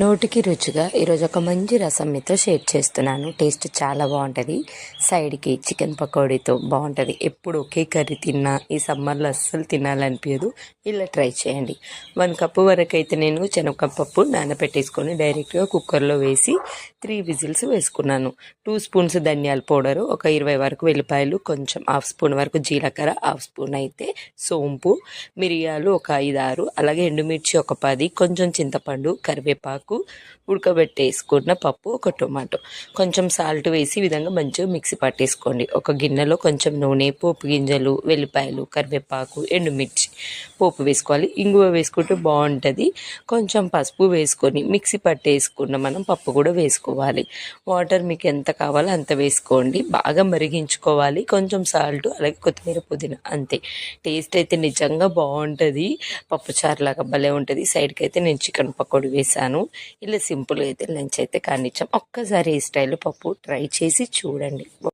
నోటికి రుచిగా ఈరోజు ఒక మంచి రసం మీతో షేర్ చేస్తున్నాను. టేస్ట్ చాలా బాగుంటుంది. సైడ్కి చికెన్ పకోడీతో బాగుంటుంది. ఎప్పుడు ఒకే కర్రీ తిన్నా ఈ సమ్మర్లో అస్సలు తినాలనిపించదు. ఇలా ట్రై చేయండి. 1 కప్పు వరకు అయితే నేను శనగపప్పు నానబెట్టేసుకొని డైరెక్ట్గా కుక్కర్లో వేసి 3 విజిల్స్ వేసుకున్నాను. 2 స్పూన్స్ ధనియాల పౌడరు, ఒక 20 వరకు వెల్లిపాయలు, కొంచెం 1/2 స్పూన్ వరకు జీలకర్ర, 1/2 స్పూన్ అయితే సోంపు, మిరియాలు ఒక 5-6, అలాగే ఎండుమిర్చి ఒక 10, కొంచెం చింతపండు, కరివేపాకు, ఉడకబెట్టేసుకున్న పప్పు, ఒక టొమాటో, కొంచెం సాల్ట్ వేసి ఈ విధంగా మంచిగా మిక్సీ పట్టేసుకోండి. ఒక గిన్నెలో కొంచెం నూనె, పోపు గింజలు, వెల్లిపాయలు, కరివేపాకు, ఎండుమిర్చి పోపు వేసుకోవాలి. ఇంగువ వేసుకుంటే బాగుంటుంది. కొంచెం పసుపు వేసుకొని మిక్సీ పట్టేసుకున్న మనం పప్పు కూడా వేసుకోవాలి. వాటర్ మీకు ఎంత కావాలో అంత వేసుకోండి. బాగా మరిగించుకోవాలి. కొంచెం సాల్ట్, అలాగే కొత్తిమీర, పుదీనా, అంతే. టేస్ట్ అయితే నిజంగా బాగుంటుంది. పప్పుచారు లాగా భలే ఉంటుంది. సైడ్కి అయితే నేను చికెన్ పకోడీ వేసాను. ఇలా సింపుల్గా అయితే లంచ్ అయితే కానిచ్చాం. ఒక్కసారి ఈ స్టైల్లో పప్పు ట్రై చేసి చూడండి.